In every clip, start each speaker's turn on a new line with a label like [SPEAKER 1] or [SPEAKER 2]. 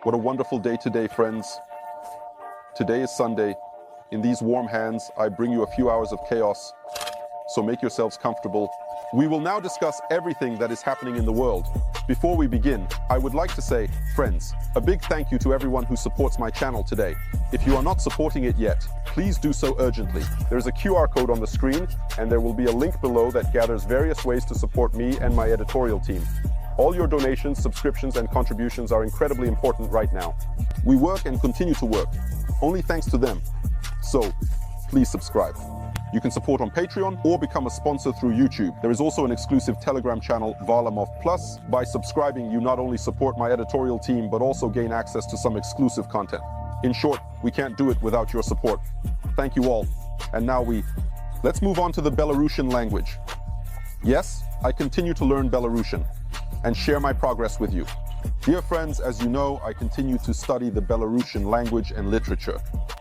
[SPEAKER 1] What a wonderful day today, friends. Today is Sunday. In these warm hands, I bring you a few hours of chaos, so make yourselves comfortable. We will now discuss everything that is happening in the world. Before we begin, I would like to say, friends, a big thank you to everyone who supports my channel today. If you are not supporting it yet, please do so urgently. There is a QR code on the screen, and there will be a link below that gathers various ways to support me and my editorial team. All your donations, subscriptions, and contributions are incredibly important right now. We work and continue to work, only thanks to them. So, please subscribe. You can support on Patreon or become a sponsor through YouTube. There is also an exclusive Telegram channel, Varlamov Plus. By subscribing, you not only support my editorial team, but also gain access to some exclusive content. In short, we can't do it without your support. Thank you all. And now let's move on to the Belarusian language. Yes, I continue to learn Belarusian and share my progress with you. Dear friends, as you know, I continue to study the Belarusian language and literature.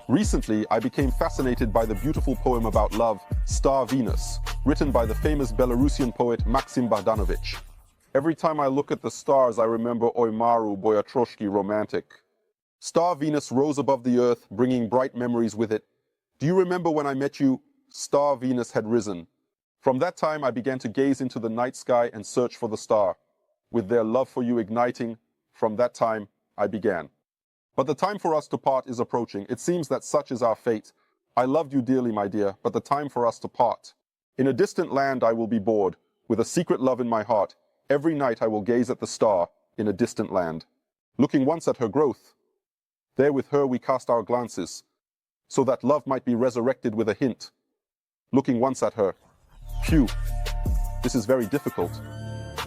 [SPEAKER 1] Recently, I became fascinated by the beautiful poem about love, Star Venus, written by the famous Belarusian poet Maxim Bogdanovich. Every time I look at the stars, I remember Oj Maru, Boyatroshki, romantic. Star Venus rose above the earth, bringing bright memories with it. Do you remember when I met you? Star Venus had risen. From that time, I began to gaze into the night sky and search for the star. With their love for you igniting, from that time, I began. But the time for us to part is approaching. It seems that such is our fate. I loved you dearly, my dear, but the time for us to part. In a distant land I will be bored, with a secret love in my heart. Every night I will gaze at the star, in a distant land. Looking once at her growth, there with her we cast our glances, so that love might be resurrected with a hint. Looking once at her. Phew, this is very difficult.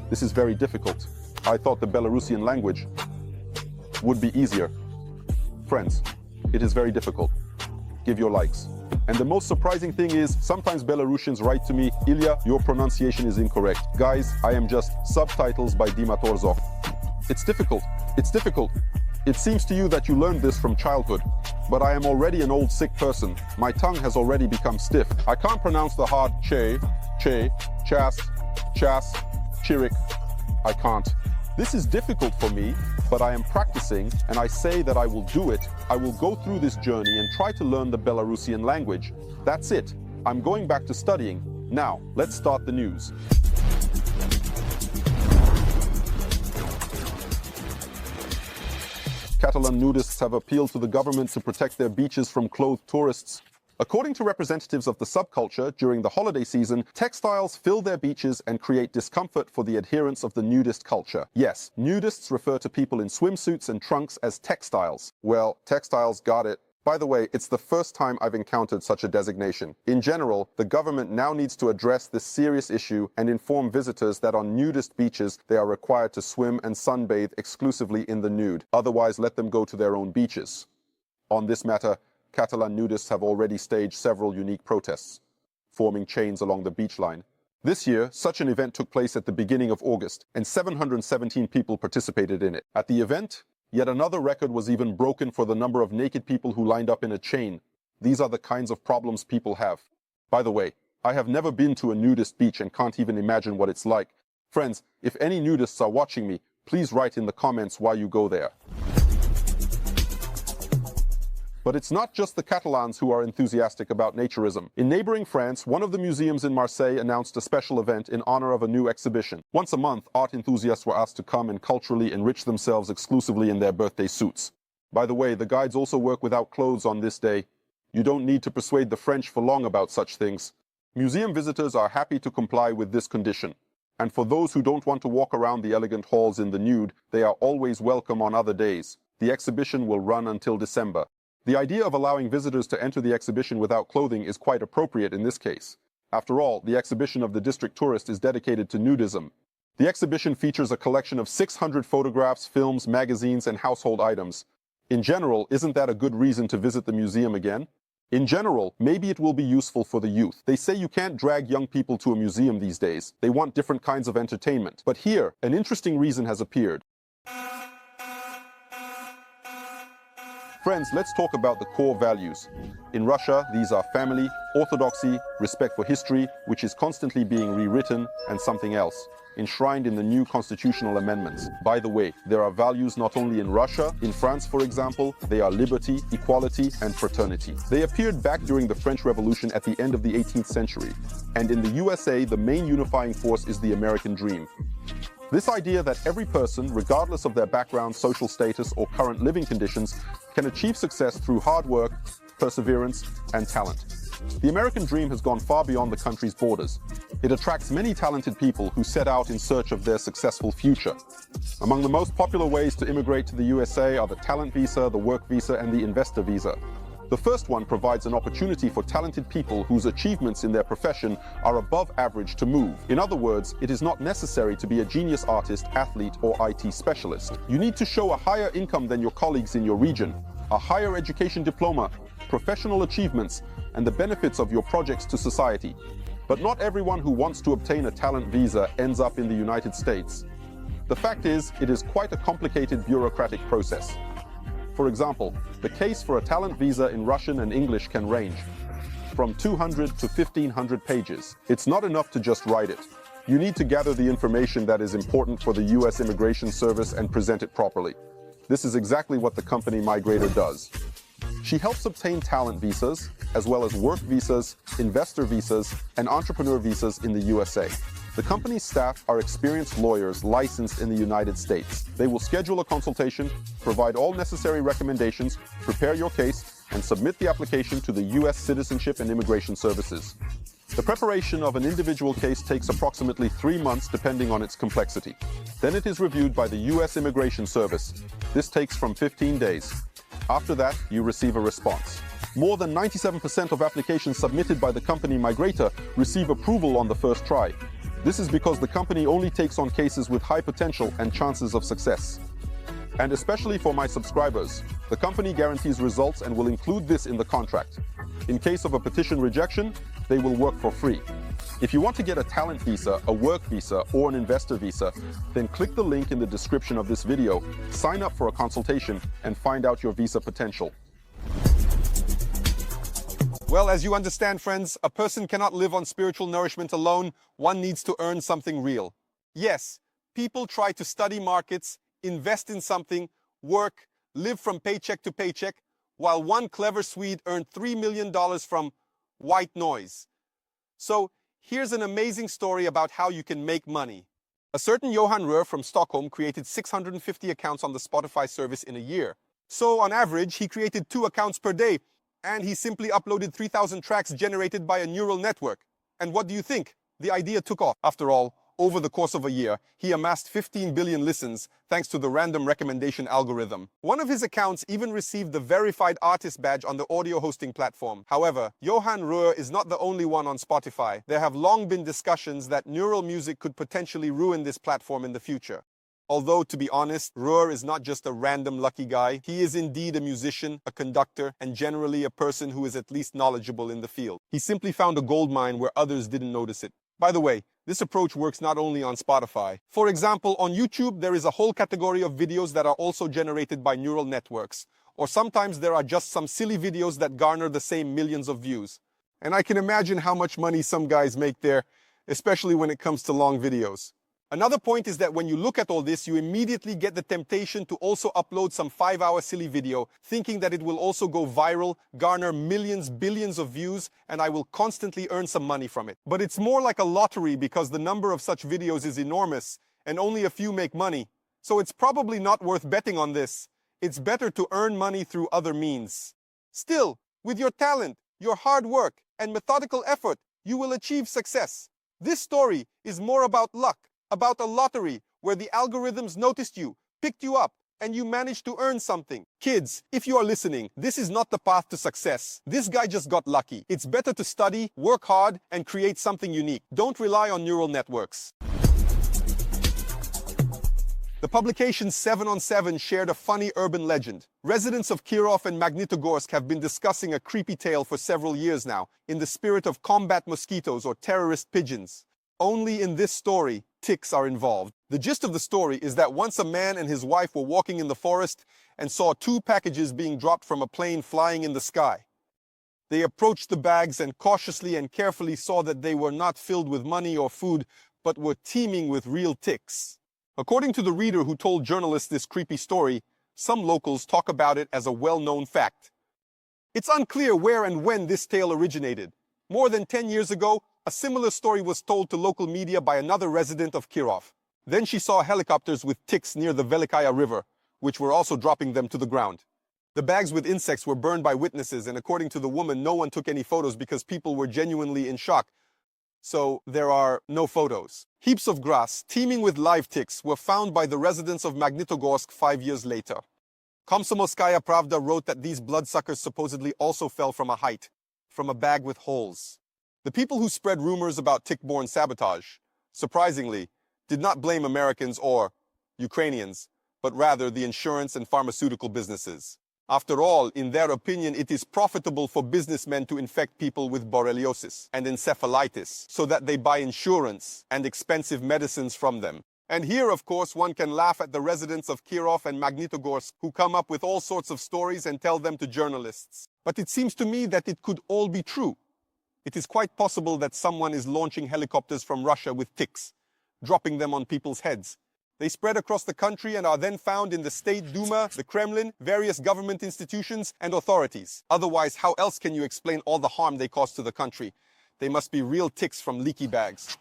[SPEAKER 1] This is very difficult. I thought the Belarusian language would be easier. Friends, it is very difficult. Give your likes. And the most surprising thing is, sometimes Belarusians write to me, Ilya, your pronunciation is incorrect. Guys, I am just subtitles by Dima Torzov. It's difficult. It's difficult. It seems to you that you learned this from childhood. But I am already an old sick person. My tongue has already become stiff. I can't pronounce the hard che, chas, chirik. I can't. This is difficult for me, but I am practicing, and I say that I will do it. I will go through this journey and try to learn the Belarusian language. That's it. I'm going back to studying. Now, let's start the news. Catalan nudists have appealed to the government to protect their beaches from clothed tourists. According to representatives of the subculture, during the holiday season, textiles fill their beaches and create discomfort for the adherents of the nudist culture. Yes, nudists refer to people in swimsuits and trunks as textiles. Well, textiles got it. By the way, it's the first time I've encountered such a designation. In general, the government now needs to address this serious issue and inform visitors that on nudist beaches they are required to swim and sunbathe exclusively in the nude. Otherwise, let them go to their own beaches. On this matter, Catalan nudists have already staged several unique protests, forming chains along the beach line. This year, such an event took place at the beginning of August, and 717 people participated in it. At the event, yet another record was even broken for the number of naked people who lined up in a chain. These are the kinds of problems people have. By the way, I have never been to a nudist beach and can't even imagine what it's like. Friends, if any nudists are watching me, please write in the comments why you go there. But it's not just the Catalans who are enthusiastic about naturism. In neighboring France, one of the museums in Marseille announced a special event in honor of a new exhibition. Once a month, art enthusiasts were asked to come and culturally enrich themselves exclusively in their birthday suits. By the way, the guides also work without clothes on this day. You don't need to persuade the French for long about such things. Museum visitors are happy to comply with this condition. And for those who don't want to walk around the elegant halls in the nude, they are always welcome on other days. The exhibition will run until December. The idea of allowing visitors to enter the exhibition without clothing is quite appropriate in this case. After all, the exhibition of the district tourist is dedicated to nudism. The exhibition features a collection of 600 photographs, films, magazines, and household items. In general, isn't that a good reason to visit the museum again? In general, maybe it will be useful for the youth. They say you can't drag young people to a museum these days. They want different kinds of entertainment. But here, an interesting reason has appeared. Friends, let's talk about the core values. In Russia, these are family, orthodoxy, respect for history, which is constantly being rewritten, and something else. enshrined in the new constitutional amendments. By the way, there are values not only in Russia. In France, for example, they are liberty, equality, and fraternity. They appeared back during the French Revolution at the end of the 18th century. And in the USA, the main unifying force is the American dream. This idea that every person, regardless of their background, social status, or current living conditions, can achieve success through hard work, perseverance, and talent. The American dream has gone far beyond the country's borders. It attracts many talented people who set out in search of their successful future. Among the most popular ways to immigrate to the USA are the talent visa, the work visa, and the investor visa. The first one provides an opportunity for talented people whose achievements in their profession are above average to move. In other words, it is not necessary to be a genius artist, athlete, or IT specialist. You need to show a higher income than your colleagues in your region, a higher education diploma, professional achievements, and the benefits of your projects to society. But not everyone who wants to obtain a talent visa ends up in the United States. The fact is, it is quite a complicated bureaucratic process. For example, the case for a talent visa in Russian and English can range from 200 to 1,500 pages. It's not enough to just write it. You need to gather the information that is important for the US Immigration Service and present it properly. This is exactly what the company Migrator does. She helps obtain talent visas, as well as work visas, investor visas, and entrepreneur visas in the USA. The company's staff are experienced lawyers licensed in the United States. They will schedule a consultation, provide all necessary recommendations, prepare your case, and submit the application to the U.S. Citizenship and Immigration Services. The preparation of an individual case takes approximately 3 months depending on its complexity. Then it is reviewed by the U.S. Immigration Service. This takes from 15 days. After that, you receive a response. More than 97% of applications submitted by the company Migrator receive approval on the first try. This is because the company only takes on cases with high potential and chances of success. And especially for my subscribers, the company guarantees results and will include this in the contract. In case of a petition rejection, they will work for free. If you want to get a talent visa, a work visa, or an investor visa, then click the link in the description of this video, sign up for a consultation, and find out your visa potential.
[SPEAKER 2] Well, as you understand, friends, a person cannot live on spiritual nourishment alone. One needs to earn something real. Yes, people try to study markets, invest in something, work, live from paycheck to paycheck, while one clever Swede earned $3 million from white noise. So, here's an amazing story about how you can make money. A certain Johan Röhr from Stockholm created 650 accounts on the Spotify service in a year. So, on average, he created 2 accounts per day, and he simply uploaded 3,000 tracks generated by a neural network. And what do you think? The idea took off. After all, over the course of a year, he amassed 15 billion listens thanks to the random recommendation algorithm. One of his accounts even received the verified artist badge on the audio hosting platform. However, Johan Röhr is not the only one on Spotify. There have long been discussions that neural music could potentially ruin this platform in the future. Although, to be honest, Röhr is not just a random lucky guy. He is indeed a musician, a conductor, and generally a person who is at least knowledgeable in the field. He simply found a gold mine where others didn't notice it. By the way, this approach works not only on Spotify. For example, on YouTube, there is a whole category of videos that are also generated by neural networks. Or sometimes there are just some silly videos that garner the same millions of views. And I can imagine how much money some guys make there, especially when it comes to long videos. Another point is that when you look at all this, you immediately get the temptation to also upload some 5-hour silly video, thinking that it will also go viral, garner millions, billions of views, and I will constantly earn some money from it. But it's more like a lottery because the number of such videos is enormous, and only a few make money. So it's probably not worth betting on this. It's better to earn money through other means. Still, with your talent, your hard work, and methodical effort, you will achieve success. This story is more about luck, about a lottery where the algorithms noticed you, picked you up, and you managed to earn something. Kids, if you are listening, this is not the path to success. This guy just got lucky. It's better to study, work hard, and create something unique. Don't rely on neural networks. The publication 7 on 7 shared a funny urban legend. Residents of Kirov and Magnitogorsk have been discussing a creepy tale for several years now, in the spirit of combat mosquitoes or terrorist pigeons. Only in this story, ticks are involved. The gist of the story is that once a man and his wife were walking in the forest and saw 2 packages being dropped from a plane flying in the sky. They approached the bags and cautiously and carefully saw that they were not filled with money or food, but were teeming with real ticks. According to the reader who told journalists this creepy story, some locals talk about it as a well-known fact. It's unclear where and when this tale originated. More than 10 years ago, a similar story was told to local media by another resident of Kirov. Then she saw helicopters with ticks near the Velikaya River, which were also dropping them to the ground. The bags with insects were burned by witnesses, and according to the woman, no one took any photos because people were genuinely in shock. So there are no photos. Heaps of grass, teeming with live ticks, were found by the residents of Magnitogorsk 5 years later. Komsomolskaya Pravda wrote that these bloodsuckers supposedly also fell from a height, from a bag with holes. The people who spread rumors about tick-borne sabotage, surprisingly, did not blame Americans or Ukrainians, but rather the insurance and pharmaceutical businesses. After all, in their opinion, it is profitable for businessmen to infect people with borreliosis and encephalitis so that they buy insurance and expensive medicines from them. And here, of course, one can laugh at the residents of Kirov and Magnitogorsk who come up with all sorts of stories and tell them to journalists. But it seems to me that it could all be true. It is quite possible that someone is launching helicopters from Russia with ticks, dropping them on people's heads. They spread across the country and are then found in the State Duma, the Kremlin, various government institutions, and authorities. Otherwise, how else can you explain all the harm they cause to the country? They must be real ticks from leaky bags.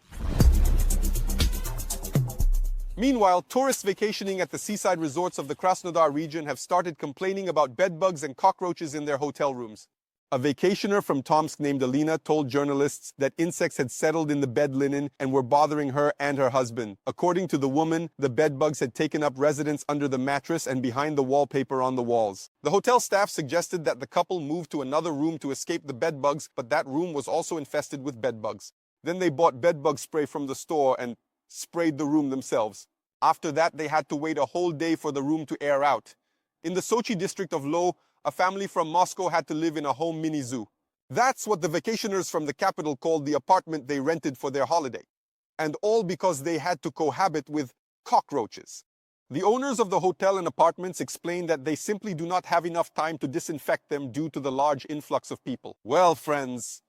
[SPEAKER 2] Meanwhile, tourists vacationing at the seaside resorts of the Krasnodar region have started complaining about bedbugs and cockroaches in their hotel rooms. A vacationer from Tomsk named Alina told journalists that insects had settled in the bed linen and were bothering her and her husband. According to the woman, the bedbugs had taken up residence under the mattress and behind the wallpaper on the walls. The hotel staff suggested that the couple move to another room to escape the bedbugs, but that room was also infested with bedbugs. Then they bought bedbug spray from the store and sprayed the room themselves. After that, they had to wait a whole day for the room to air out. In the Sochi district of Lo, a family from Moscow had to live in a home mini zoo. That's what the vacationers from the capital called the apartment they rented for their holiday. And all because they had to cohabit with cockroaches. The owners of the hotel and apartments explained that they simply do not have enough time to disinfect them due to the large influx of people. Well, friends,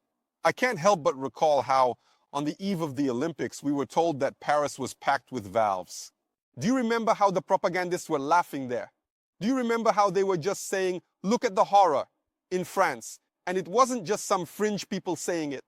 [SPEAKER 2] I can't help but recall how, on the eve of the Olympics, we were told that Paris was packed with valves. Do you remember how the propagandists were laughing there? Do you remember how they were just saying, "Look at the horror," in France? And it wasn't just some fringe people saying it.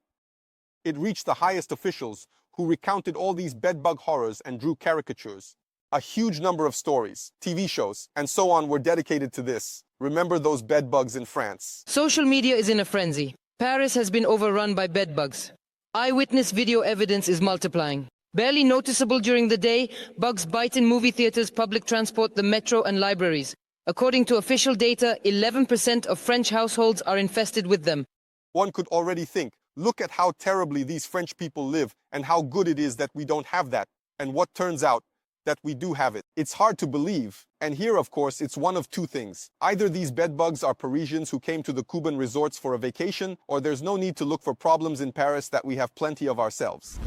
[SPEAKER 2] It reached the highest officials who recounted all these bedbug horrors and drew caricatures. A huge number of stories, TV shows, and so on were dedicated to this. Remember those bedbugs in France?
[SPEAKER 3] Social media is in a frenzy. Paris has been overrun by bedbugs. Eyewitness video evidence is multiplying. Barely noticeable during the day, bugs bite in movie theaters, public transport, the metro, and libraries. According to official data, 11% of French households are infested with them.
[SPEAKER 2] One could already think, look at how terribly these French people live and how good it is that we don't have that. And what turns out, that we do have it. It's hard to believe. And here, of course, it's one of two things. Either these bedbugs are Parisians who came to the Cuban resorts for a vacation, or there's no need to look for problems in Paris that we have plenty of ourselves.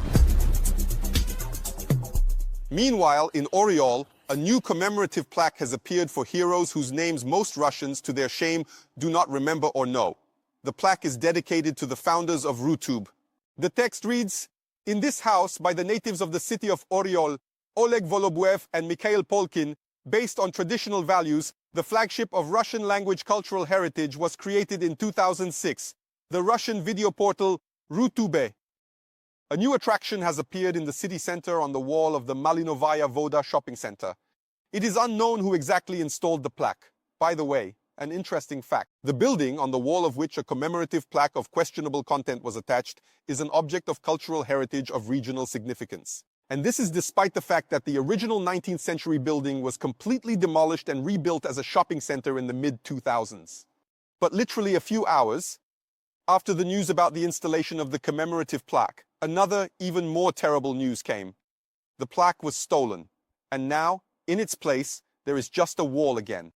[SPEAKER 2] Meanwhile, in Oriol, a new commemorative plaque has appeared for heroes whose names most Russians, to their shame, do not remember or know. The plaque is dedicated to the founders of RuTube. The text reads, "In this house, by the natives of the city of Oriol, Oleg Volobuev and Mikhail Polkin, based on traditional values, the flagship of Russian language cultural heritage was created in 2006, the Russian video portal RuTube. A new attraction has appeared in the city center on the wall of the Malinovaya Voda shopping center. It is unknown who exactly installed the plaque. By the way, an interesting fact. The building, on the wall of which a commemorative plaque of questionable content was attached, is an object of cultural heritage of regional significance. And this is despite the fact that the original 19th century building was completely demolished and rebuilt as a shopping center in the mid-2000s. But literally a few hours after the news about the installation of the commemorative plaque, another, even more terrible news came. The plaque was stolen, and now, in its place, there is just a wall again.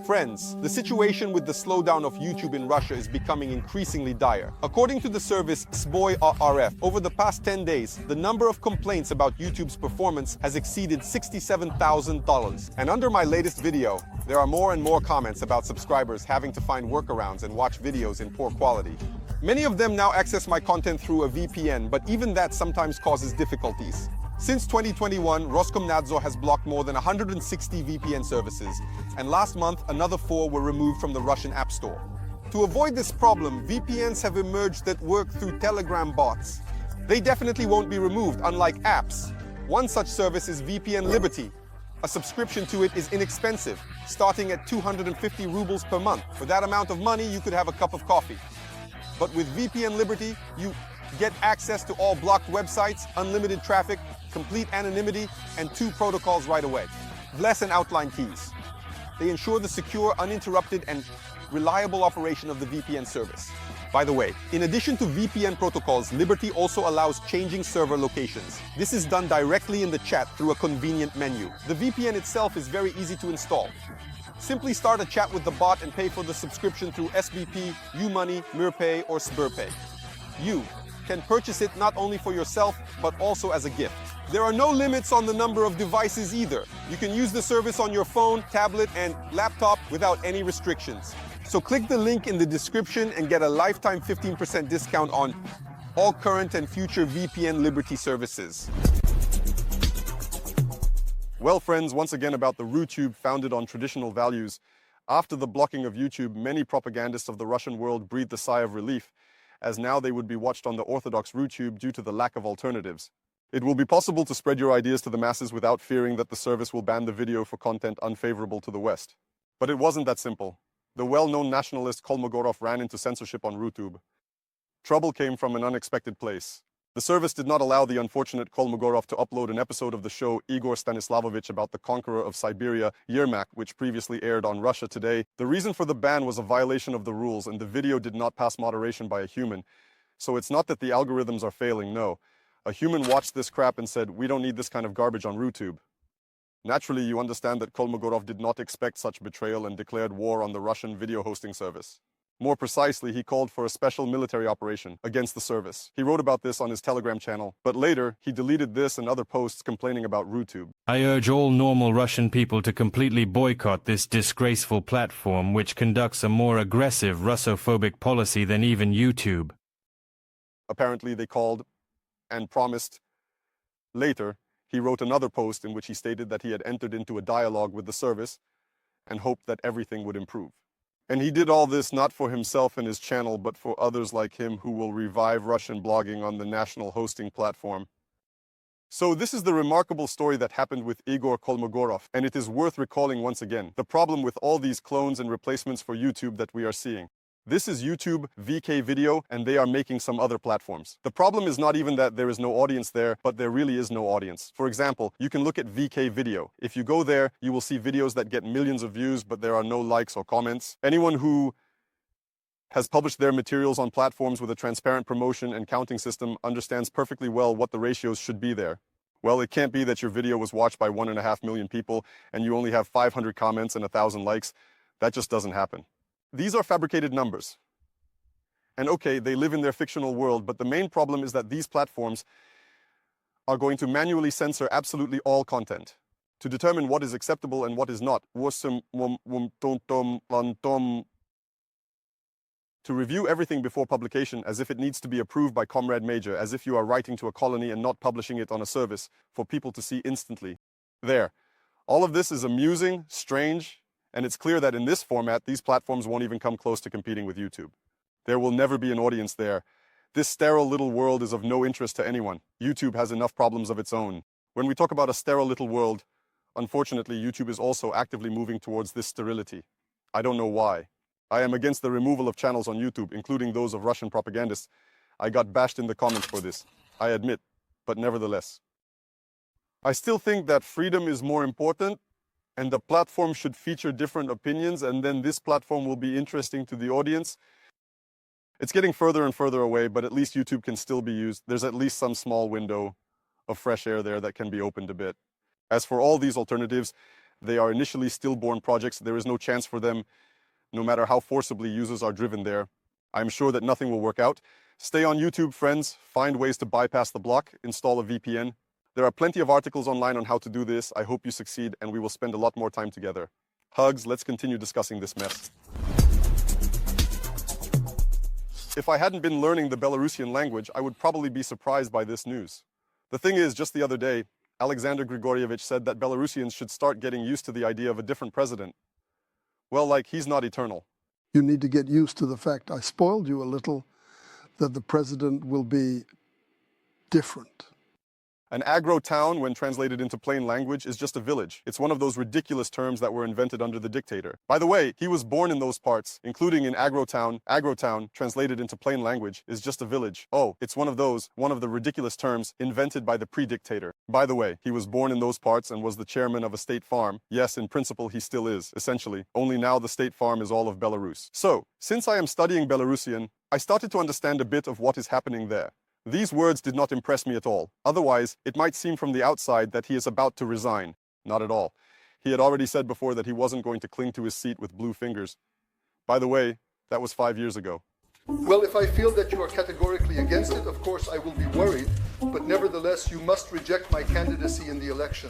[SPEAKER 2] Friends, the situation with the slowdown of YouTube in Russia is becoming increasingly dire. According to the service SBOY-RF, over the past 10 days, the number of complaints about YouTube's performance has exceeded $67,000. And under my latest video, there are more and more comments about subscribers having to find workarounds and watch videos in poor quality. Many of them now access my content through a VPN, but even that sometimes causes difficulties. Since 2021, Roskomnadzor has blocked more than 160 VPN services, and last month another 4 were removed from the Russian App Store. To avoid this problem, VPNs have emerged that work through Telegram bots. They definitely won't be removed, unlike apps. One such service is VPN Liberty. A subscription to it is inexpensive, starting at 250 rubles per month. For that amount of money, you could have a cup of coffee. But with VPN Liberty, you get access to all blocked websites, unlimited traffic, complete anonymity, and 2 protocols right away. Bless and outline keys. They ensure the secure, uninterrupted, and reliable operation of the VPN service. By the way, in addition to VPN protocols, Liberty also allows changing server locations. This is done directly in the chat through a convenient menu. The VPN itself is very easy to install. Simply start a chat with the bot and pay for the subscription through SBP, UMoney, MirPay, or SberPay. You can purchase it not only for yourself, but also as a gift. There are no limits on the number of devices either. You can use the service on your phone, tablet, and laptop without any restrictions. So click the link in the description and get a lifetime 15% discount on all current and future VPN Liberty services.
[SPEAKER 1] Well, friends, once again about the RuTube founded on traditional values. After the blocking of YouTube, many propagandists of the Russian world breathed a sigh of relief, as now they would be watched on the Orthodox RuTube due to the lack of alternatives. It will be possible to spread your ideas to the masses without fearing that the service will ban the video for content unfavorable to the West. But it wasn't that simple. The well-known nationalist Kolmogorov ran into censorship on RuTube. Trouble came from an unexpected place. The service did not allow the unfortunate Kolmogorov to upload an episode of the show Igor Stanislavovich about the conqueror of Siberia, Yermak, which previously aired on Russia Today. The reason for the ban was a violation of the rules, and the video did not pass moderation by a human. So it's not that the algorithms are failing, no. A human watched this crap and said, "We don't need this kind of garbage on RuTube." Naturally, you understand that Kolmogorov did not expect such betrayal and declared war on the Russian video hosting service. More precisely, he called for a special military operation against the service. He wrote about this on his Telegram channel, but later, he deleted this and other posts complaining about RuTube.
[SPEAKER 4] I urge all normal Russian people to completely boycott this disgraceful platform which conducts a more aggressive Russophobic policy than even YouTube.
[SPEAKER 1] Apparently, they called and promised. Later, he wrote another post in which he stated that he had entered into a dialogue with the service and hoped that everything would improve. And he did all this not for himself and his channel, but for others like him who will revive Russian blogging on the national hosting platform. So this is the remarkable story that happened with Igor Kolmogorov, and it is worth recalling once again the problem with all these clones and replacements for YouTube that we are seeing. This is YouTube, VK Video, and they are making some other platforms. The problem is not even that there is no audience there, but there really is no audience. For example, you can look at VK Video. If you go there, you will see videos that get millions of views, but there are no likes or comments. Anyone who has published their materials on platforms with a transparent promotion and counting system understands perfectly well what the ratios should be there. Well, it can't be that your video was watched by 1.5 million people and you only have 500 comments and 1,000 likes. That just doesn't happen. These are fabricated numbers. And okay, they live in their fictional world, but the main problem is that these platforms are going to manually censor absolutely all content to determine what is acceptable and what is not. To review everything before publication as if it needs to be approved by Comrade Major, as if you are writing to a colony and not publishing it on a service for people to see instantly. There. All of this is amusing, strange, and it's clear that in this format, these platforms won't even come close to competing with YouTube. There will never be an audience there. This sterile little world is of no interest to anyone. YouTube has enough problems of its own. When we talk about a sterile little world, unfortunately, YouTube is also actively moving towards this sterility. I don't know why. I am against the removal of channels on YouTube, including those of Russian propagandists. I got bashed in the comments for this, I admit, but nevertheless. I still think that freedom is more important, and the platform should feature different opinions, and then this platform will be interesting to the audience. It's getting further and further away, but at least YouTube can still be used. There's at least some small window of fresh air there that can be opened a bit. As for all these alternatives, they are initially stillborn projects. There is no chance for them, no matter how forcibly users are driven there. I'm sure that nothing will work out. Stay on YouTube, friends. Find ways to bypass the block. Install a VPN. There are plenty of articles online on how to do this. I hope you succeed, and we will spend a lot more time together. Hugs, let's continue discussing this mess.
[SPEAKER 2] If I hadn't been learning the Belarusian language, I would probably be surprised by this news. The thing is, just the other day, Alexander Grigorievich said that Belarusians should start getting used to the idea of a different president. Well, like, he's not eternal.
[SPEAKER 5] You need to get used to the fact, I spoiled you a little, that the president will be different.
[SPEAKER 2] An agro town, when translated into plain language, is just a village. It's one of those ridiculous terms that were invented under the dictator. By the way, he was born in those parts, including in agro town. Agro town, translated into plain language, is just a village. Oh, it's one of the ridiculous terms invented by the pre-dictator. By the way, he was born in those parts and was the chairman of a state farm. Yes, in principle, he still is, essentially. Only now the state farm is all of Belarus. So, since I am studying Belarusian, I started to understand a bit of what is happening there. These words did not impress me at all. Otherwise, it might seem from the outside that he is about to resign. Not at all. He had already said before that he wasn't going to cling to his seat with blue fingers. By the way, that was 5 years ago.
[SPEAKER 5] Well, if I feel that you are categorically against it, of course I will be worried, but nevertheless you must reject my candidacy in the election.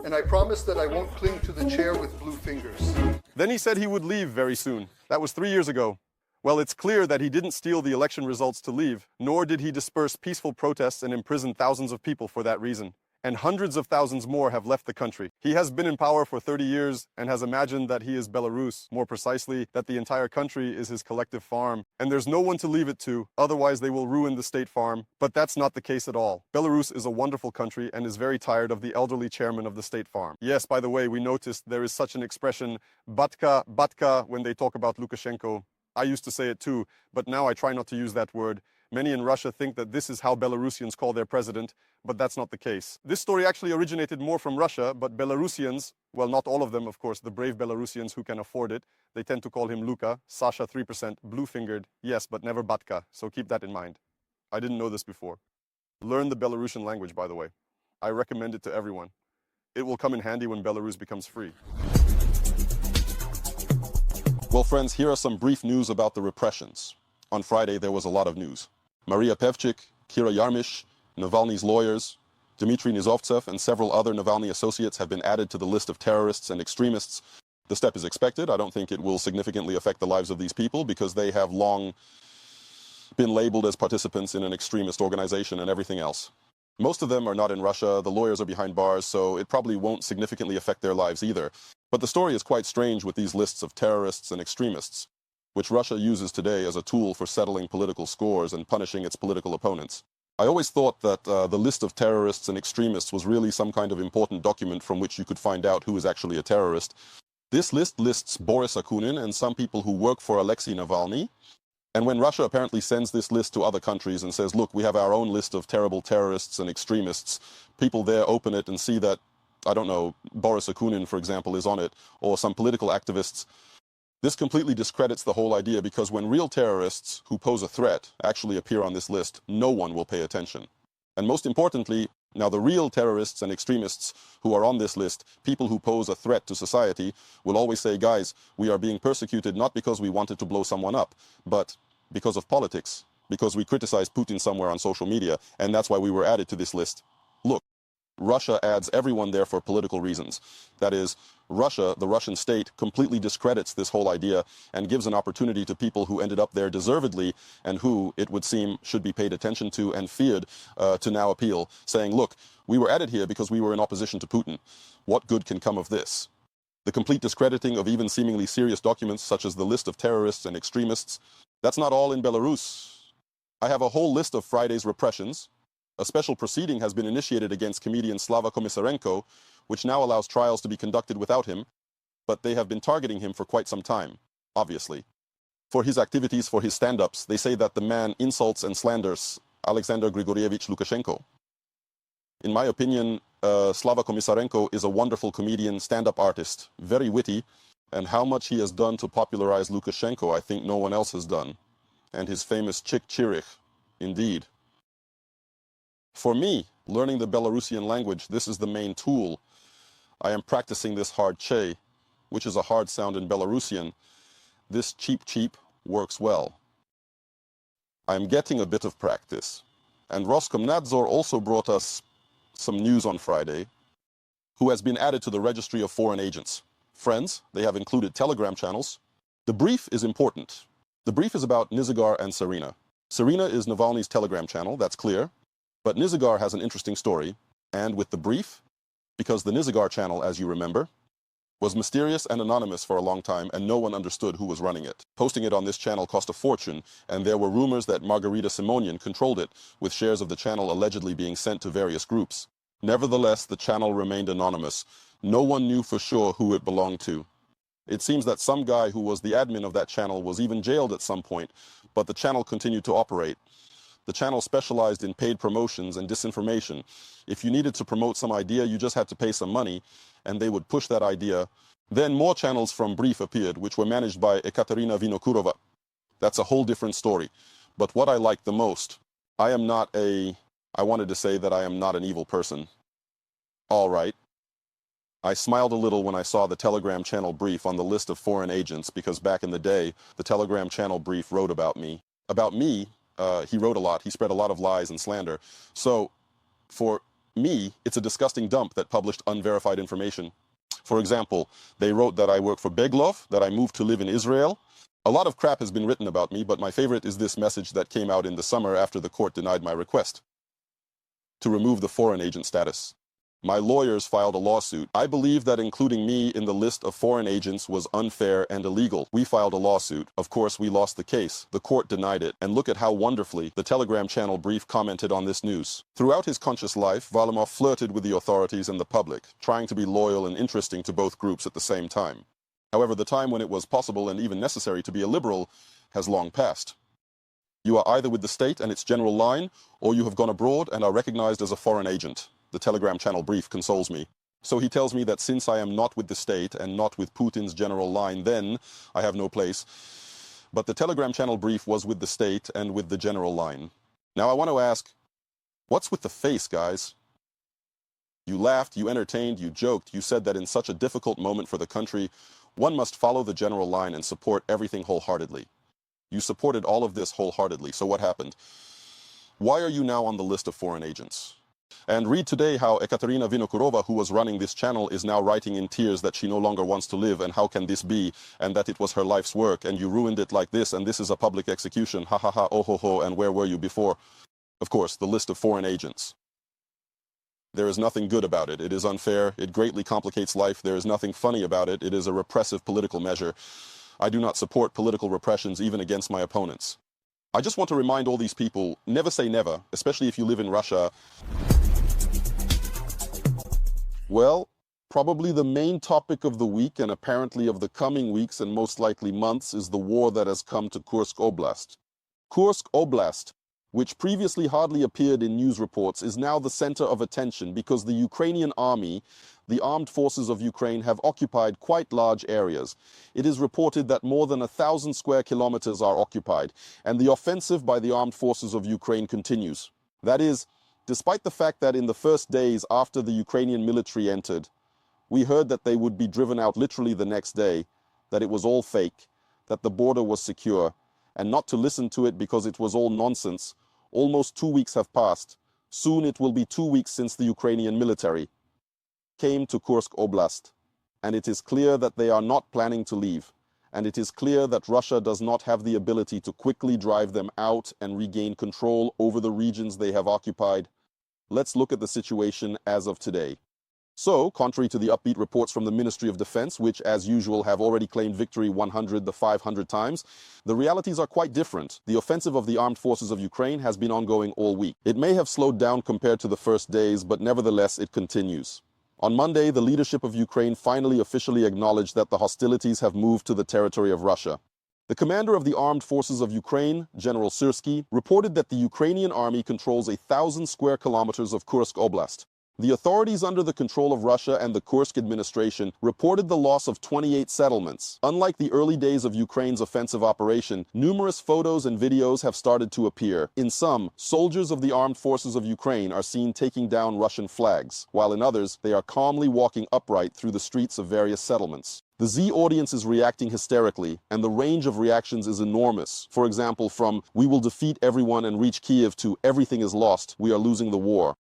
[SPEAKER 5] And I promise that I won't cling to the chair with blue fingers.
[SPEAKER 2] Then he said he would leave very soon. That was 3 years ago. Well, it's clear that he didn't steal the election results to leave, nor did he disperse peaceful protests and imprison thousands of people for that reason. And hundreds of thousands more have left the country. He has been in power for 30 years and has imagined that he is Belarus, more precisely, that the entire country is his collective farm, and there's no one to leave it to, otherwise they will ruin the state farm. But that's not the case at all. Belarus is a wonderful country and is very tired of the elderly chairman of the state farm. Yes, by the way, we noticed there is such an expression, batka, when they talk about Lukashenko. I used to say it too, but now I try not to use that word. Many in Russia think that this is how Belarusians call their president, but that's not the case. This story actually originated more from Russia, but Belarusians, well, not all of them, of course, the brave Belarusians who can afford it, they tend to call him Luka, Sasha 3%, blue-fingered, yes, but never Batka, so keep that in mind. I didn't know this before. Learn the Belarusian language, by the way. I recommend it to everyone. It will come in handy when Belarus becomes free.
[SPEAKER 1] Well, friends, here are some brief news about the repressions. On Friday, there was a lot of news. Maria Pevchik, Kira Yarmish, Navalny's lawyers, Dmitry Nizovtsev, and several other Navalny associates have been added to the list of terrorists and extremists. The step is expected. I don't think it will significantly affect the lives of these people because they have long been labeled as participants in an extremist organization and everything else. Most of them are not in Russia. The lawyers are behind bars, so it probably won't significantly affect their lives either. But the story is quite strange with these lists of terrorists and extremists, which Russia uses today as a tool for settling political scores and punishing its political opponents. I always thought that the list of terrorists and extremists was really some kind of important document from which you could find out who is actually a terrorist. This list lists Boris Akunin and some people who work for Alexei Navalny. And when Russia apparently sends this list to other countries and says, look, we have our own list of terrible terrorists and extremists, people there open it and see that, I don't know, Boris Akunin, for example, is on it, or some political activists. This completely discredits the whole idea because when real terrorists who pose a threat actually appear on this list, no one will pay attention. And most importantly, now the real terrorists and extremists who are on this list, people who pose a threat to society, will always say, guys, we are being persecuted not because we wanted to blow someone up, but because of politics, because we criticized Putin somewhere on social media, and that's why we were added to this list. Look, Russia adds everyone there for political reasons. That is, Russia, the Russian state, completely discredits this whole idea and gives an opportunity to people who ended up there deservedly and who, it would seem, should be paid attention to and feared to now appeal, saying, look, we were added here because we were in opposition to Putin. What good can come of this? The complete discrediting of even seemingly serious documents such as the list of terrorists and extremists. That's not all in Belarus. I have a whole list of Friday's repressions. A special proceeding has been initiated against comedian Slava Komisarenko, which now allows trials to be conducted without him, but they have been targeting him for quite some time, obviously. For his activities, for his stand-ups, they say that the man insults and slanders Alexander Grigorievich Lukashenko. In my opinion, Slava Komisarenko is a wonderful comedian, stand-up artist, very witty, and how much he has done to popularize Lukashenko, I think no one else has done. And his famous Chik Chirich, indeed. For me, learning the Belarusian language, this is the main tool. I am practicing this hard che, which is a hard sound in Belarusian. This cheep works well. I am getting a bit of practice. And Roskomnadzor also brought us some news on Friday, who has been added to the registry of foreign agents. Friends, they have included Telegram channels. The brief is important. The brief is about Nizigar and Serena. Serena is Navalny's Telegram channel, that's clear, but Nizigar has an interesting story, and with the brief, because the Nizigar channel, as you remember, was mysterious and anonymous for a long time, and no one understood who was running it. Posting it on this channel cost a fortune, and there were rumors that Margarita Simonian controlled it, with shares of the channel allegedly being sent to various groups. Nevertheless, the channel remained anonymous. No one knew for sure who it belonged to. It seems that some guy who was the admin of that channel was even jailed at some point, but the channel continued to operate. The channel specialized in paid promotions and disinformation. If you needed to promote some idea, you just had to pay some money, and they would push that idea. Then more channels from Brief appeared, which were managed by Ekaterina Vinokurova. That's a whole different story. But what I like the most, I wanted to say that I am not an evil person. All right. I smiled a little when I saw the Telegram channel Brief on the list of foreign agents, because back in the day, the Telegram channel Brief wrote about me. About me, he wrote a lot. He spread a lot of lies and slander. So, for me, it's a disgusting dump that published unverified information. For example, they wrote that I work for Beglov, that I moved to live in Israel. A lot of crap has been written about me, but my favorite is this message that came out in the summer after the court denied my request to remove the foreign agent status. My lawyers filed a lawsuit. I believe that including me in the list of foreign agents was unfair and illegal. We filed a lawsuit. Of course, we lost the case. The court denied it. And look at how wonderfully the Telegram channel Brief commented on this news. Throughout his conscious life, Varlamov flirted with the authorities and the public, trying to be loyal and interesting to both groups at the same time. However, the time when it was possible and even necessary to be a liberal has long passed. You are either with the state and its general line, or you have gone abroad and are recognized as a foreign agent. The Telegram channel Brief consoles me. So he tells me that since I am not with the state and not with Putin's general line, then I have no place. But the Telegram channel Brief was with the state and with the general line. Now I want to ask, what's with the face, guys? You laughed, you entertained, you joked, you said that in such a difficult moment for the country, one must follow the general line and support everything wholeheartedly. You supported all of this wholeheartedly, so what happened? Why are you now on the list of foreign agents? And read today how Ekaterina Vinokurova, who was running this channel, is now writing in tears that she no longer wants to live, and how can this be, and that it was her life's work, and you ruined it like this, and this is a public execution, ha ha ha, oh ho ho, and where were you before? Of course, the list of foreign agents. There is nothing good about it. It is unfair. It greatly complicates life. There is nothing funny about it. It is a repressive political measure. I do not support political repressions even against my opponents. I just want to remind all these people, never say never, especially if you live in Russia. Well, probably the main topic of the week, and apparently of the coming weeks and most likely months, is the war that has come to Kursk Oblast. Kursk Oblast, which previously hardly appeared in news reports, is now the center of attention because the Ukrainian army, the armed forces of Ukraine, have occupied quite large areas. It is reported that more than 1,000 square kilometers are occupied, and the offensive by the armed forces of Ukraine continues. That is, despite the fact that in the first days after the Ukrainian military entered, we heard that they would be driven out literally the next day, that it was all fake, that the border was secure, and not to listen to it because it was all nonsense. Almost 2 weeks have passed. Soon it will be 2 weeks since the Ukrainian military came to Kursk Oblast. And it is clear that they are not planning to leave. And it is clear that Russia does not have the ability to quickly drive them out and regain control over the regions they have occupied. Let's look at the situation as of today. So, contrary to the upbeat reports from the Ministry of Defense, which as usual have already claimed victory 100 to 500 times, the realities are quite different. The offensive of the armed forces of Ukraine has been ongoing all week. It may have slowed down compared to the first days, but nevertheless it continues. On Monday, the leadership of Ukraine finally officially acknowledged that the hostilities have moved to the territory of Russia. The commander of the armed forces of Ukraine, General Syrsky, reported that the Ukrainian army controls 1,000 square kilometers of Kursk Oblast. The authorities under the control of Russia and the Kursk administration reported the loss of 28 settlements. Unlike the early days of Ukraine's offensive operation, numerous photos and videos have started to appear. In some, soldiers of the armed forces of Ukraine are seen taking down Russian flags, while in others, they are calmly walking upright through the streets of various settlements. The Z audience is reacting hysterically, and the range of reactions is enormous. For example, from "we will defeat everyone and reach Kiev" to "everything is lost, we are losing the war."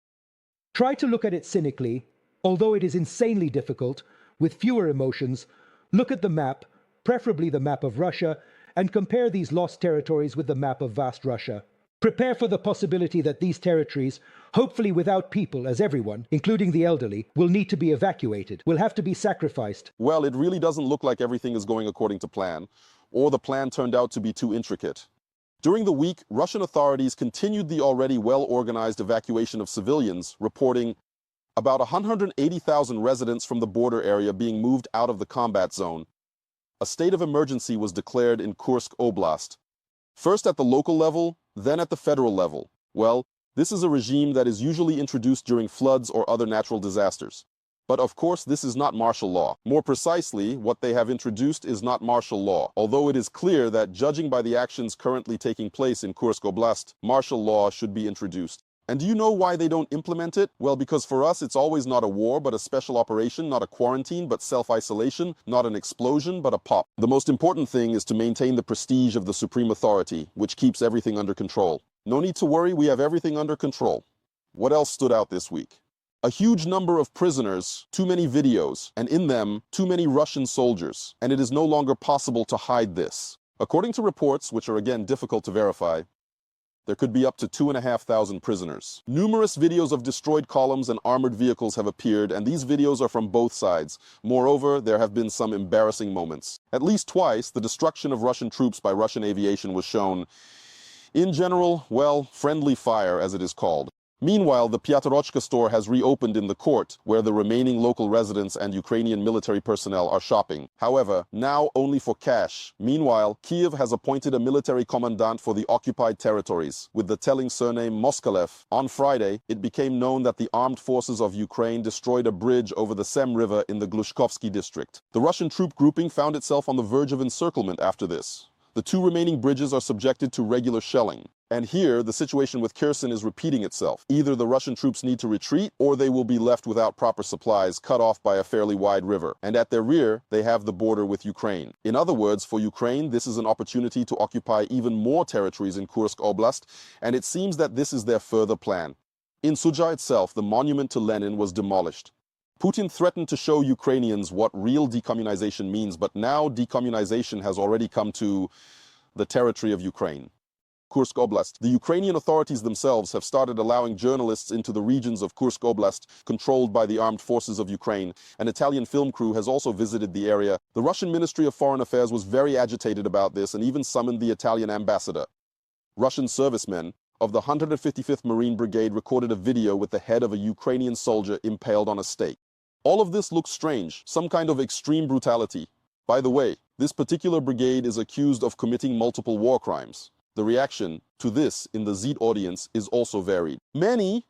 [SPEAKER 6] Try to look at it cynically, although it is insanely difficult, with fewer emotions. Look at the map, preferably the map of Russia, and compare these lost territories with the map of vast Russia. Prepare for the possibility that these territories, hopefully without people, as everyone, including the elderly, will need to be evacuated, will have to be sacrificed.
[SPEAKER 1] Well, it really doesn't look like everything is going according to plan, or the plan turned out to be too intricate. During the week, Russian authorities continued the already well-organized evacuation of civilians, reporting about 180,000 residents from the border area being moved out of the combat zone. A state of emergency was declared in Kursk Oblast, first at the local level, then at the federal level. Well, this is a regime that is usually introduced during floods or other natural disasters. But of course, this is not martial law. More precisely, what they have introduced is not martial law, although it is clear that, judging by the actions currently taking place in Kursk Oblast, martial law should be introduced. And do you know why they don't implement it? Well, because for us, it's always not a war, but a special operation, not a quarantine, but self-isolation, not an explosion, but a pop. The most important thing is to maintain the prestige of the supreme authority, which keeps everything under control. No need to worry, we have everything under control. What else stood out this week? A huge number of prisoners, too many videos, and in them, too many Russian soldiers, and it is no longer possible to hide this. According to reports, which are again difficult to verify, there could be up to 2,500 prisoners. Numerous videos of destroyed columns and armored vehicles have appeared, and these videos are from both sides. Moreover, there have been some embarrassing moments. At least twice, the destruction of Russian troops by Russian aviation was shown. In general, well, friendly fire, as it is called. Meanwhile, the Pyatorochka store has reopened in the court, where the remaining local residents and Ukrainian military personnel are shopping. However, now only for cash. Meanwhile, Kiev has appointed a military commandant for the occupied territories, with the telling surname Moskalev. On Friday, it became known that the armed forces of Ukraine destroyed a bridge over the Sem River in the Glushkovsky district. The Russian troop grouping found itself on the verge of encirclement after this. The two remaining bridges are subjected to regular shelling. And here, the situation with Kherson is repeating itself. Either the Russian troops need to retreat, or they will be left without proper supplies, cut off by a fairly wide river. And at their rear, they have the border with Ukraine. In other words, for Ukraine, this is an opportunity to occupy even more territories in Kursk Oblast, and it seems that this is their further plan. In Sudzha itself, the monument to Lenin was demolished. Putin threatened to show Ukrainians what real decommunization means, but now decommunization has already come to the territory of Ukraine. Kursk Oblast. The Ukrainian authorities themselves have started allowing journalists into the regions of Kursk Oblast controlled by the armed forces of Ukraine. An Italian film crew has also visited the area. The Russian Ministry of Foreign Affairs was very agitated about this and even summoned the Italian ambassador. Russian servicemen of the 155th Marine Brigade recorded a video with the head of a Ukrainian soldier impaled on a stake. All of this looks strange, some kind of extreme brutality. By the way, this particular brigade is accused of committing multiple war crimes. The reaction to this in the Z audience is also varied. Many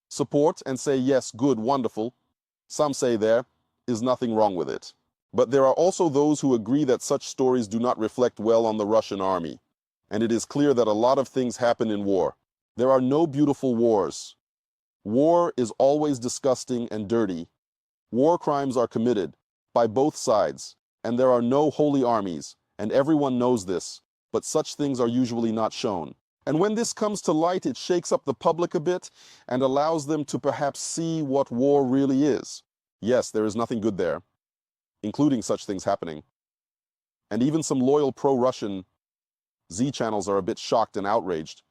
[SPEAKER 1] support and say, yes, good, wonderful. Some say there is nothing wrong with it. But there are also those who agree that such stories do not reflect well on the Russian army. And it is clear that a lot of things happen in war. There are no beautiful wars. War is always disgusting and dirty. War crimes are committed by both sides, and there are no holy armies, and everyone knows this. But such things are usually not shown. And when this comes to light, it shakes up the public a bit and allows them to perhaps see what war really is. Yes, there is nothing good there, including such things happening. And even some loyal pro-Russian Z channels are a bit shocked and outraged.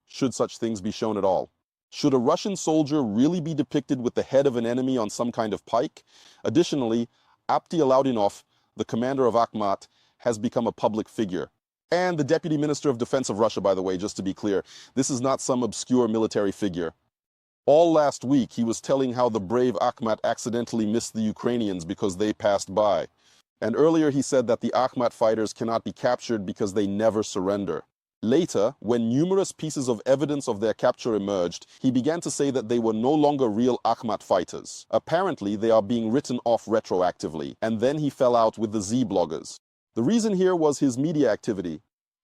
[SPEAKER 1] Should such things be shown at all? Should a Russian soldier really be depicted with the head of an enemy on some kind of pike? Additionally, Apti Alaudinov, the commander of Akhmat, has become a public figure. And the Deputy Minister of Defense of Russia, by the way, just to be clear, this is not some obscure military figure. All last week, he was telling how the brave Akhmat accidentally missed the Ukrainians because they passed by. And earlier he said that the Akhmat fighters cannot be captured because they never surrender. Later, when numerous pieces of evidence of their capture emerged, he began to say that they were no longer real Akhmat fighters. Apparently, they are being written off retroactively. And then he fell out with the Z bloggers. The reason here was his media activity.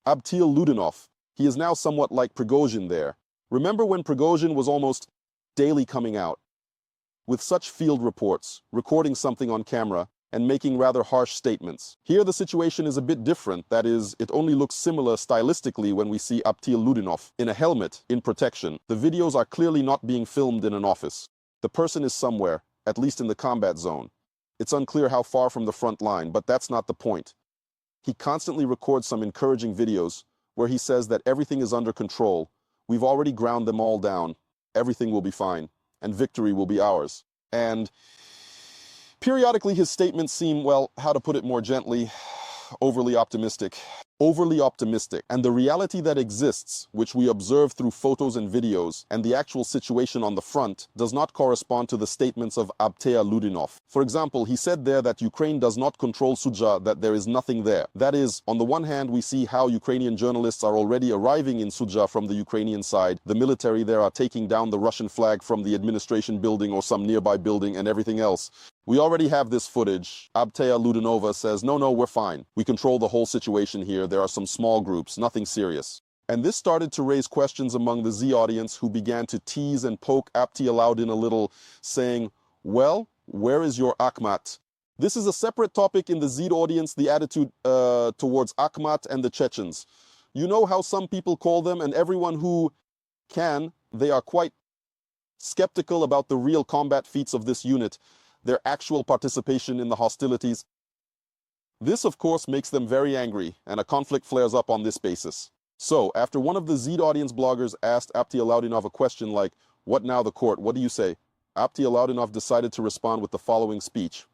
[SPEAKER 1] Abtil Ludinov, he is now somewhat like Prigozhin there. Remember when Prigozhin was almost daily coming out with such field reports, recording something on camera, and making rather harsh statements. Here the situation is a bit different. That is, it only looks similar stylistically when we see Abtil Ludinov in a helmet, in protection. The videos are clearly not being filmed in an office. The person is somewhere, at least in the combat zone. It's unclear how far from the front line, but that's not the point. He constantly records some encouraging videos where he says that everything is under control. We've already ground them all down. Everything will be fine, and victory will be ours. And periodically his statements seem, well, how to put it more gently, overly optimistic. Overly optimistic. And the reality that exists, which we observe through photos and videos, and the actual situation on the front, does not correspond to the statements of Abtea Ludinov. For example, he said there that Ukraine does not control Sudzha, that there is nothing there. That is, on the one hand, we see how Ukrainian journalists are already arriving in Sudzha from the Ukrainian side. The military there are taking down the Russian flag from the administration building or some nearby building and everything else. We already have this footage. Abtea Ludinova says, no, we're fine. We control the whole situation here. There are some small groups, nothing serious. And this started to raise questions among the Z audience, who began to tease and poke Abtea Ludin a little, saying, well, where is your Akhmat? This is a separate topic in the Z audience, the attitude towards Akhmat and the Chechens. You know how some people call them, and everyone who can, they are quite skeptical about the real combat feats of this unit, their actual participation in the hostilities. This, of course, makes them very angry, and a conflict flares up on this basis. So, after one of the Z audience bloggers asked Abtea Ludinov a question like, what now the court, what do you say? Abtea Ludinov decided to respond with the following speech.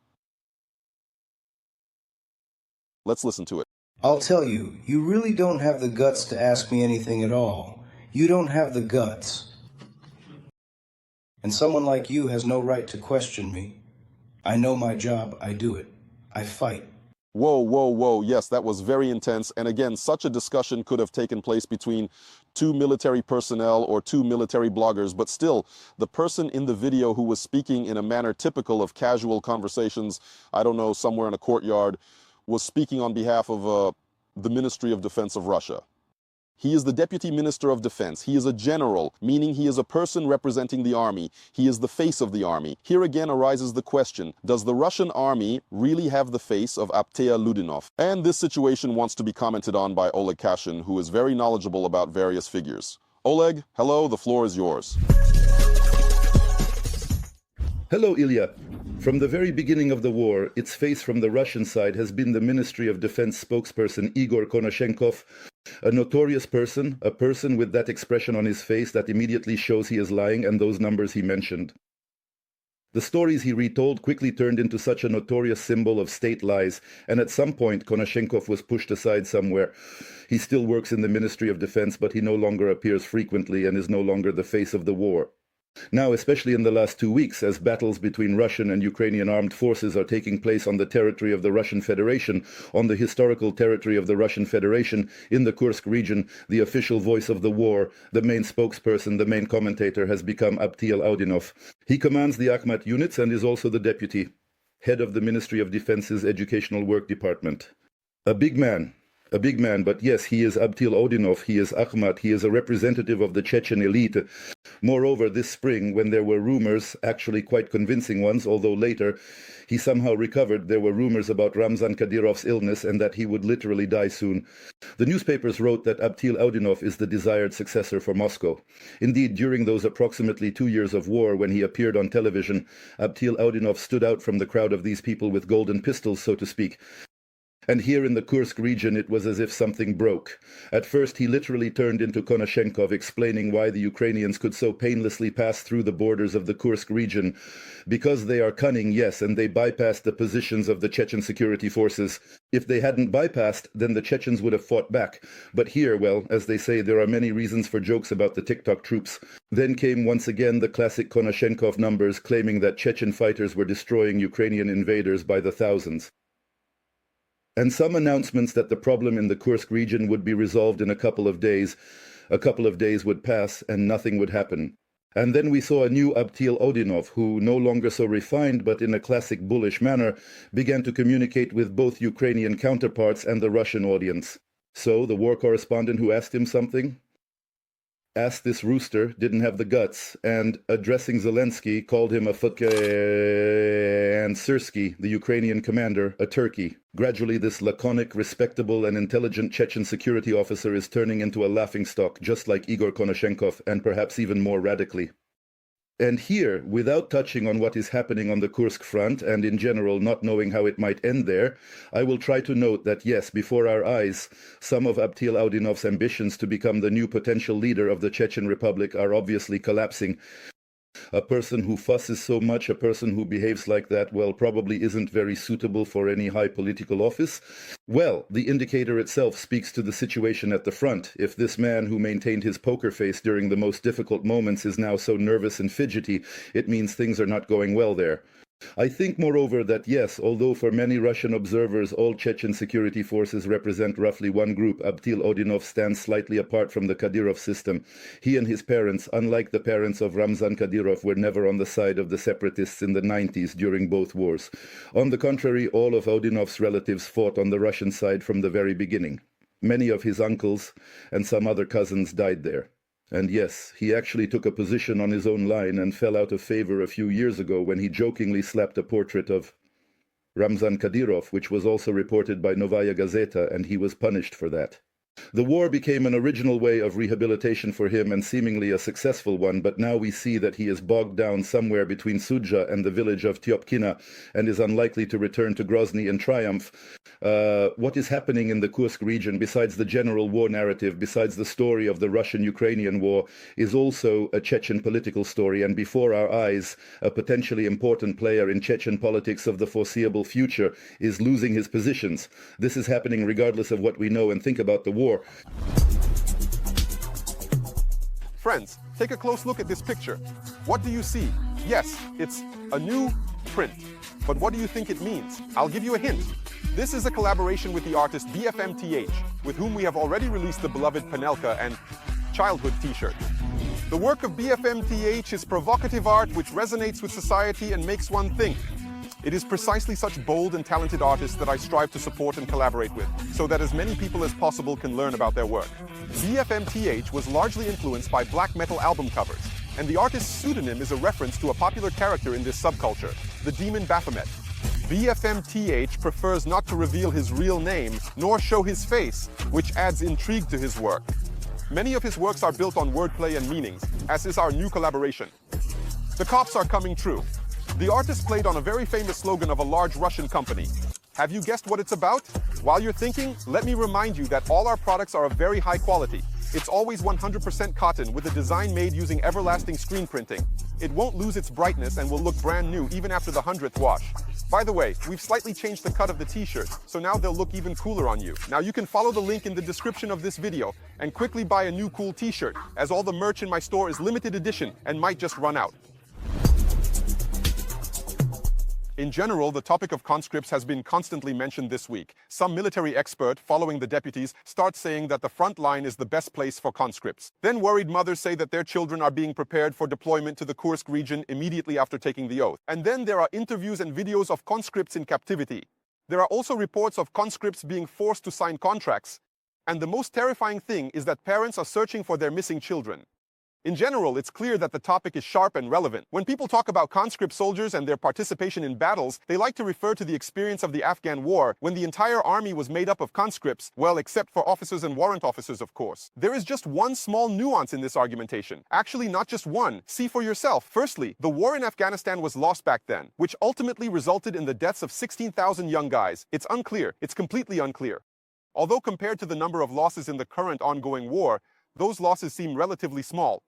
[SPEAKER 1] Let's listen to it.
[SPEAKER 7] I'll tell you, you really don't have the guts to ask me anything at all. You don't have the guts. And someone like you has no right to question me. I know my job, I do it. I fight.
[SPEAKER 1] Whoa. Yes, that was very intense. And again, such a discussion could have taken place between two military personnel or two military bloggers, but still, the person in the video who was speaking in a manner typical of casual conversations, I don't know, somewhere in a courtyard, was speaking on behalf of the Ministry of Defense of Russia. He is the Deputy Minister of Defense. He is a general, meaning he is a person representing the army. He is the face of the army. Here again arises the question, does the Russian army really have the face of Abtea Ludinov? And this situation wants to be commented on by Oleg Kashin, who is very knowledgeable about various figures. Oleg, hello, the floor is yours.
[SPEAKER 8] Hello, Ilya. From the very beginning of the war, its face from the Russian side has been the Ministry of Defense spokesperson Igor Konashenkov, a notorious person, a person with that expression on his face that immediately shows he is lying, and those numbers he mentioned. The stories he retold quickly turned into such a notorious symbol of state lies, and at some point Konashenkov was pushed aside somewhere. He still works in the Ministry of Defense, but he no longer appears frequently and is no longer the face of the war. Now, especially in the last 2 weeks, as battles between Russian and Ukrainian armed forces are taking place on the territory of the Russian Federation, on the historical territory of the Russian Federation, in the Kursk region, the official voice of the war, the main spokesperson, the main commentator has become Abtea Ludinov. He commands the Akhmat units and is also the deputy, head of the Ministry of Defense's Educational Work Department. A big man, but yes, he is Abtea Ludinov, he is Akhmat, he is a representative of the Chechen elite. Moreover, this spring, when there were rumors, actually quite convincing ones, although later he somehow recovered, there were rumors about Ramzan Kadyrov's illness and that he would literally die soon. The newspapers wrote that Abtea Ludinov is the desired successor for Moscow. Indeed, during those approximately 2 years of war, when he appeared on television, Abtea Ludinov stood out from the crowd of these people with golden pistols, so to speak. And here in the Kursk region, it was as if something broke. At first, he literally turned into Konashenkov, explaining why the Ukrainians could so painlessly pass through the borders of the Kursk region. Because they are cunning, yes, and they bypassed the positions of the Chechen security forces. If they hadn't bypassed, then the Chechens would have fought back. But here, well, as they say, there are many reasons for jokes about the TikTok troops. Then came once again the classic Konashenkov numbers, claiming that Chechen fighters were destroying Ukrainian invaders by the thousands. And some announcements that the problem in the Kursk region would be resolved in a couple of days. A couple of days would pass and nothing would happen. And then we saw a new Abtea Ludinov, who, no longer so refined but in a classic bullish manner, began to communicate with both Ukrainian counterparts and the Russian audience. So the war correspondent who asked him something asked this rooster, didn't have the guts, and addressing Zelensky, called him a fuck, and Syrsky, the Ukrainian commander, a turkey. Gradually, this laconic, respectable, and intelligent Chechen security officer is turning into a laughingstock, just like Igor Konashenkov, and perhaps even more radically. And here, without touching on what is happening on the Kursk front and in general not knowing how it might end there, I will try to note that yes, before our eyes, some of Abtil Audinov's ambitions to become the new potential leader of the Chechen Republic are obviously collapsing. A person who fusses so much, a person who behaves like that, well, probably isn't very suitable for any high political office. Well, the indicator itself speaks to the situation at the front. If this man who maintained his poker face during the most difficult moments is now so nervous and fidgety, it means things are not going well there. I think, moreover, that yes, although for many Russian observers all Chechen security forces represent roughly one group, Abtil Odinov stands slightly apart from the Kadyrov system. He and his parents, unlike the parents of Ramzan Kadyrov, were never on the side of the separatists in the 90s during both wars. On the contrary, all of Odinov's relatives fought on the Russian side from the very beginning. Many of his uncles and some other cousins died there. And yes, he actually took a position on his own line and fell out of favor a few years ago when he jokingly slapped a portrait of Ramzan Kadyrov, which was also reported by Novaya Gazeta, and he was punished for that. The war became an original way of rehabilitation for him and seemingly a successful one, but now we see that he is bogged down somewhere between Sudzha and the village of Tyopkina and is unlikely to return to Grozny in triumph. What is happening in the Kursk region, besides the general war narrative, besides the story of the Russian-Ukrainian war, is also a Chechen political story, and before our eyes, a potentially important player in Chechen politics of the foreseeable future is losing his positions. This is happening regardless of what we know and think about the war.
[SPEAKER 2] Friends, take a close look at this picture. What do you see? Yes, it's a new print. But what do you think it means? I'll give you a hint. This is a collaboration with the artist BFMTH, with whom we have already released the beloved Panelka and childhood t-shirt. The work of BFMTH is provocative art which resonates with society and makes one think. It is precisely such bold and talented artists that I strive to support and collaborate with, so that as many people as possible can learn about their work. BFMTH was largely influenced by black metal album covers, and the artist's pseudonym is a reference to a popular character in this subculture, the demon Baphomet. BFMTH prefers not to reveal his real name, nor show his face, which adds intrigue to his work. Many of his works are built on wordplay and meanings, as is our new collaboration. The cops are coming true. The artist played on a very famous slogan of a large Russian company. Have you guessed what it's about? While you're thinking, let me remind you that all our products are of very high quality. It's always 100% cotton with a design made using everlasting screen printing. It won't lose its brightness and will look brand new even after the 100th wash. By the way, we've slightly changed the cut of the t-shirt, so now they'll look even cooler on you. Now you can follow the link in the description of this video and quickly buy a new cool t-shirt, as all the merch in my store is limited edition and might just run out. In general, the topic of conscripts has been constantly mentioned this week. Some military expert, following the deputies, starts saying that the front line is the best place for conscripts. Then worried mothers say that their children are being prepared for deployment to the Kursk region immediately after taking the oath. And then there are interviews and videos of conscripts in captivity. There are also reports of conscripts being forced to sign contracts. And the most terrifying thing is that parents are searching for their missing children. In general, it's clear that the topic is sharp and relevant. When people talk about conscript soldiers and their participation in battles, they like to refer to the experience of the Afghan war, when the entire army was made up of conscripts, well, except for officers and warrant officers, of course. There is just one small nuance in this argumentation. Actually, not just one. See for yourself. Firstly, the war in Afghanistan was lost back then, which ultimately resulted in the deaths of 16,000 young guys. It's unclear. It's completely unclear. Although compared to the number of losses in the current ongoing war, those losses seem relatively small.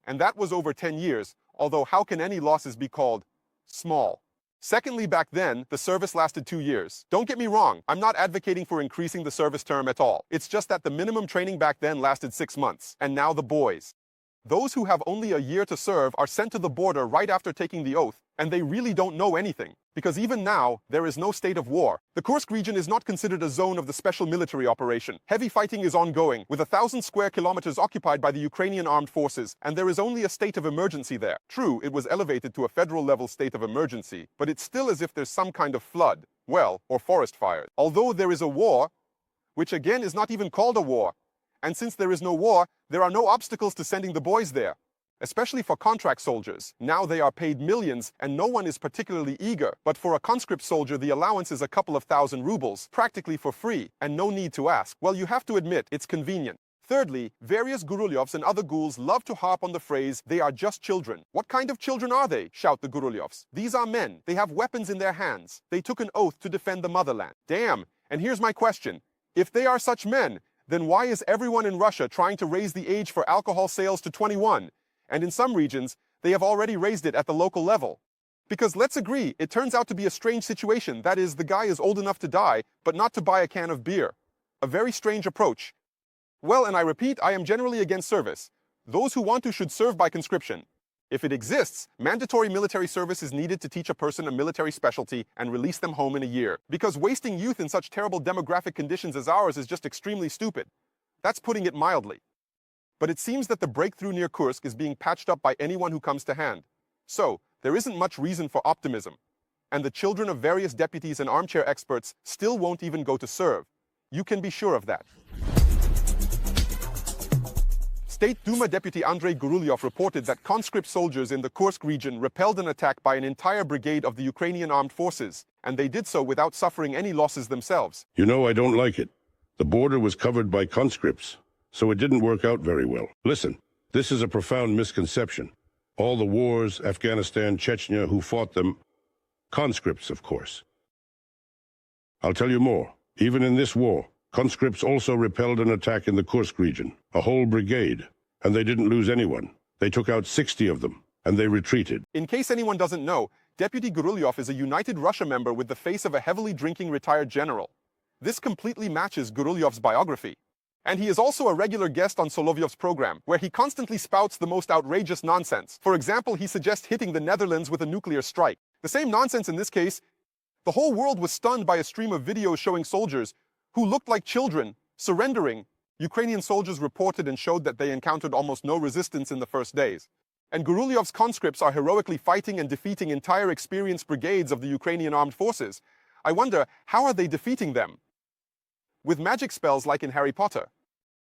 [SPEAKER 2] And that was over 10 years, although how can any losses be called small? Secondly, back then, the service lasted 2 years. Don't get me wrong, I'm not advocating for increasing the service term at all. It's just that the minimum training back then lasted 6 months. And now the boys. Those who have only a year to serve are sent to the border right after taking the oath, and they really don't know anything. Because even now, there is no state of war. The Kursk region is not considered a zone of the special military operation. Heavy fighting is ongoing, with 1,000 square kilometers occupied by the Ukrainian armed forces, and there is only a state of emergency there. True, it was elevated to a federal-level state of emergency, but it's still as if there's some kind of flood, well, or forest fires. Although there is a war, which again is not even called a war. And since there is no war, there are no obstacles to sending the boys there. Especially for contract soldiers. Now they are paid millions and no one is particularly eager. But for a conscript soldier, the allowance is a couple of thousand rubles, practically for free, and no need to ask. Well, you have to admit, it's convenient. Thirdly, various Gurulyovs and other ghouls love to harp on the phrase, "they are just children." What kind of children are they? Shout the Gurulyovs. These are men. They have weapons in their hands. They took an oath to defend the motherland. Damn. And here's my question. If they are such men, then why is everyone in Russia trying to raise the age for alcohol sales to 21? And in some regions, they have already raised it at the local level. Because let's agree, it turns out to be a strange situation. That is, the guy is old enough to die, but not to buy a can of beer. A very strange approach. Well, and I repeat, I am generally against service. Those who want to should serve by conscription. If it exists, mandatory military service is needed to teach a person a military specialty and release them home in a year. Because wasting youth in such terrible demographic conditions as ours is just extremely stupid. That's putting it mildly. But it seems that the breakthrough near Kursk is being patched up by anyone who comes to hand. So, there isn't much reason for optimism. And the children of various deputies and armchair experts still won't even go to serve. You can be sure of that. State Duma Deputy Andrei Gurulyov reported that conscript soldiers in the Kursk region repelled an attack by an entire brigade of the Ukrainian armed forces, and they did so without suffering any losses themselves.
[SPEAKER 9] You know, I don't like it. The border was covered by conscripts, so it didn't work out very well. Listen, this is a profound misconception. All the wars, Afghanistan, Chechnya, who fought them, conscripts, of course. I'll tell you more. Even in this war, conscripts also repelled an attack in the Kursk region, a whole brigade, and they didn't lose anyone. They took out 60 of them, and they retreated.
[SPEAKER 2] In case anyone doesn't know, Deputy Gurulyov is a United Russia member with the face of a heavily drinking retired general. This completely matches Gurulyov's biography. And he is also a regular guest on Solovyov's program, where he constantly spouts the most outrageous nonsense. For example, he suggests hitting the Netherlands with a nuclear strike. The same nonsense in this case. The whole world was stunned by a stream of videos showing soldiers who looked like children, surrendering. Ukrainian soldiers reported and showed that they encountered almost no resistance in the first days. And Gurulyov's conscripts are heroically fighting and defeating entire experienced brigades of the Ukrainian armed forces. I wonder, how are they defeating them? With magic spells like in Harry Potter.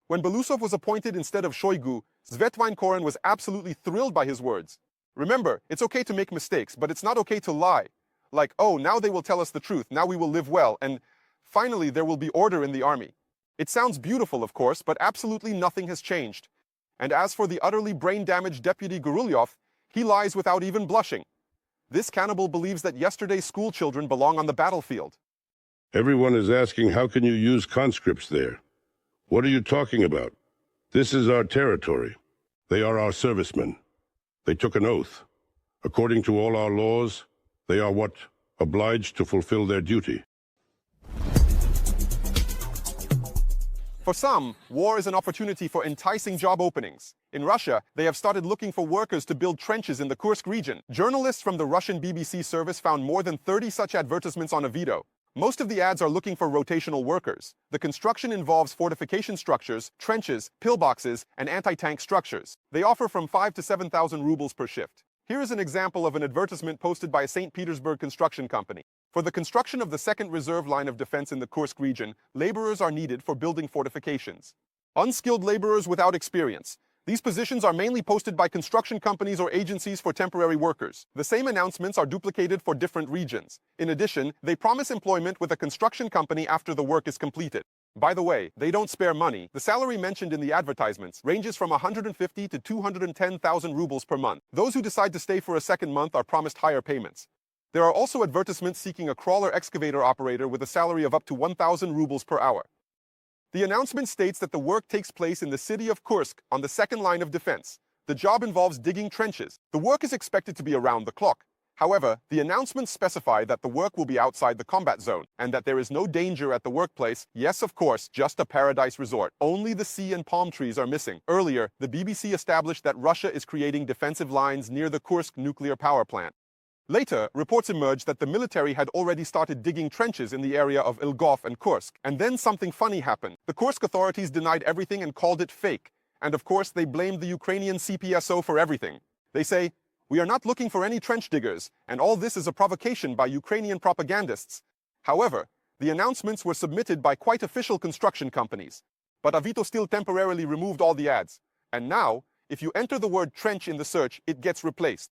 [SPEAKER 2] When Belousov was appointed instead of Shoigu, Svetlana Koren was absolutely thrilled by his words. Remember, it's okay to make mistakes, but it's not okay to lie. Like, oh, now they will tell us the truth, now we will live well, and finally, there will be order in the army. It sounds beautiful, of course, but absolutely nothing has changed. And as for the utterly brain-damaged Deputy Gurulyov, he lies without even blushing. This cannibal believes that yesterday's school children belong on the battlefield.
[SPEAKER 9] Everyone is asking, how can you use conscripts there? What are you talking about? This is our territory. They are our servicemen. They took an oath. According to all our laws, they are what? Obliged to fulfill their duty.
[SPEAKER 2] For some, war is an opportunity for enticing job openings. In Russia, they have started looking for workers to build trenches in the Kursk region. Journalists from the Russian BBC service found more than 30 such advertisements on Avito. Most of the ads are looking for rotational workers. The construction involves fortification structures, trenches, pillboxes, and anti-tank structures. They offer from 5,000 to 7,000 rubles per shift. Here is an example of an advertisement posted by a St. Petersburg construction company. For the construction of the second reserve line of defense in the Kursk region, laborers are needed for building fortifications. Unskilled laborers without experience. These positions are mainly posted by construction companies or agencies for temporary workers. The same announcements are duplicated for different regions. In addition, they promise employment with a construction company after the work is completed. By the way, they don't spare money. The salary mentioned in the advertisements ranges from 150 to 210,000 rubles per month. Those who decide to stay for a second month are promised higher payments. There are also advertisements seeking a crawler excavator operator with a salary of up to 1,000 rubles per hour. The announcement states that the work takes place in the city of Kursk on the second line of defense. The job involves digging trenches. The work is expected to be around the clock. However, the announcements specify that the work will be outside the combat zone and that there is no danger at the workplace. Yes, of course, just a paradise resort. Only the sea and palm trees are missing. Earlier, the BBC established that Russia is creating defensive lines near the Kursk nuclear power plant. Later, reports emerged that the military had already started digging trenches in the area of Ilgov and Kursk. And then something funny happened. The Kursk authorities denied everything and called it fake. And of course, they blamed the Ukrainian CPSO for everything. They say, "We are not looking for any trench diggers, and all this is a provocation by Ukrainian propagandists." However, the announcements were submitted by quite official construction companies. But Avito still temporarily removed all the ads. And now, if you enter the word trench in the search, it gets replaced.